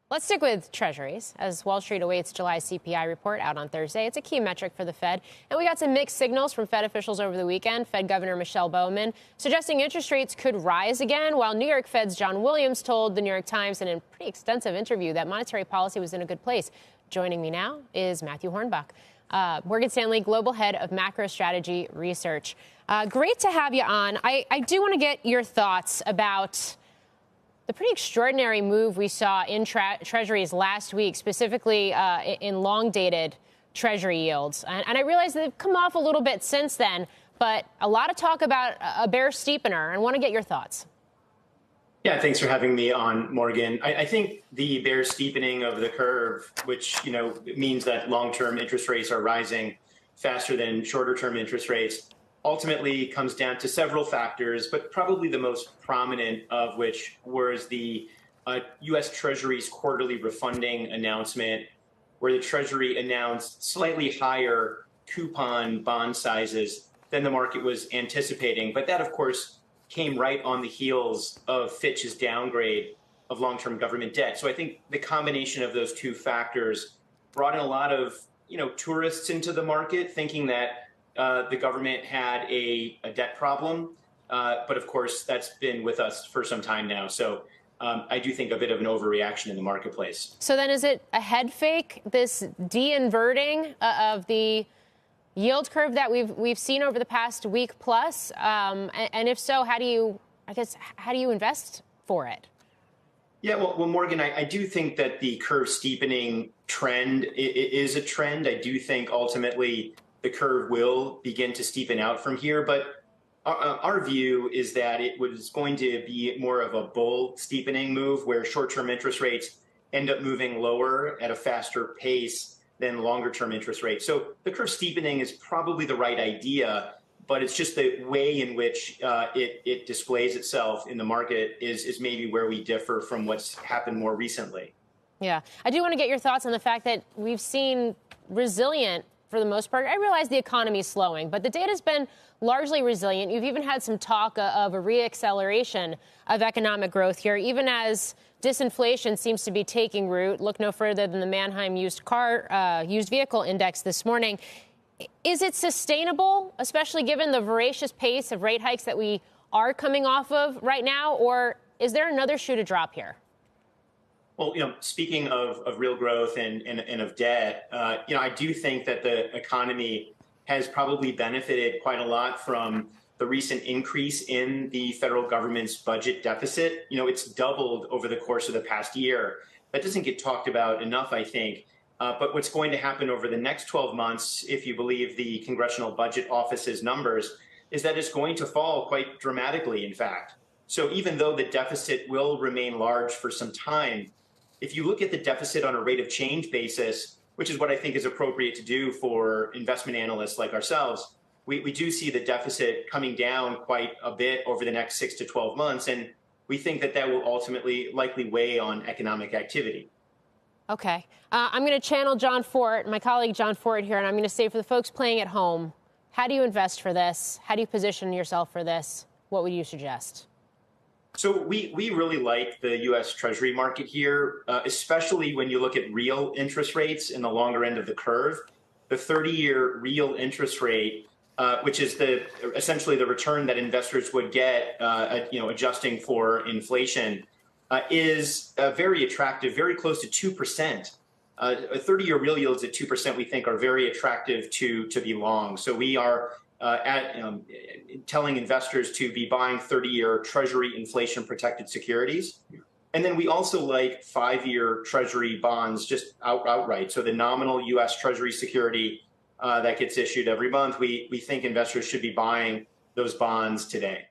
Let's stick with Treasuries as Wall Street awaits July CPI report out on Thursday. It's a key metric for the Fed. And we got some mixed signals from Fed officials over the weekend. Fed Governor Michelle Bowman suggesting interest rates could rise again, while New York Fed's John Williams told the New York Times in a pretty extensive interview that monetary policy was in a good place. Joining me now is Matthew Hornbach, Morgan Stanley Global Head of Macro Strategy Research. Great to have you on. I do want to get your thoughts about the pretty extraordinary move we saw in treasuries last week, specifically in long-dated treasury yields. And I realize they've come off a little bit since then, but a lot of talk about a bear steepener. I want to get your thoughts. Yeah, thanks for having me on, Morgan. I think the bear steepening of the curve, which means that long-term interest rates are rising faster than shorter-term interest rates, ultimately comes down to several factors, but probably the most prominent of which was the U.S. Treasury's quarterly refunding announcement, where the Treasury announced slightly higher coupon bond sizes than the market was anticipating. But that, of course, came right on the heels of Fitch's downgrade of long-term government debt. So I think the combination of those two factors brought in a lot of tourists into the market, thinking that the government had a debt problem, but of course that's been with us for some time now. So I do think a bit of an overreaction in the marketplace. So then is it a head fake, this de-inverting of the yield curve that we've seen over the past week plus? And if so, how do you invest for it? Yeah, well, Morgan, I do think that the curve steepening trend is a trend. I do think ultimately the curve will begin to steepen out from here, but our view is that it was going to be more of a bull steepening move where short-term interest rates end up moving lower at a faster pace than longer-term interest rates. So the curve steepening is probably the right idea, but it's just the way in which it displays itself in the market is maybe where we differ from what's happened more recently. Yeah, I do want to get your thoughts on the fact that we've seen resilient, for the most part. I realize the economy is slowing, but the data's been largely resilient. You've even had some talk of a reacceleration of economic growth here, even as disinflation seems to be taking root. Look no further than the Manheim used vehicle index this morning. Is it sustainable, especially given the voracious pace of rate hikes that we are coming off of right now, or is there another shoe to drop here? Well, speaking of real growth and of debt, I do think that the economy has probably benefited quite a lot from the recent increase in the federal government's budget deficit. It's doubled over the course of the past year. That doesn't get talked about enough, I think. But what's going to happen over the next 12 months, if you believe the Congressional Budget Office's numbers, is that it's going to fall quite dramatically, in fact. So even though the deficit will remain large for some time, if you look at the deficit on a rate of change basis, which is what I think is appropriate to do for investment analysts like ourselves, we do see the deficit coming down quite a bit over the next 6 to 12 months. And we think that that will ultimately likely weigh on economic activity. OK, I'm going to channel John Fort, my colleague John Fort here, and I'm going to say for the folks playing at home, how do you invest for this? How do you position yourself for this? What would you suggest? So we really like the U.S. Treasury market here, especially when you look at real interest rates in the longer end of the curve. The 30-year real interest rate, which is essentially the return that investors would get, adjusting for inflation, is very attractive, very close to 2%. A 30-year real yields at 2% we think are very attractive to be long. So we are telling investors to be buying 30-year Treasury inflation-protected securities. And then we also like 5-year Treasury bonds just outright. So the nominal U.S. Treasury security that gets issued every month, we think investors should be buying those bonds today.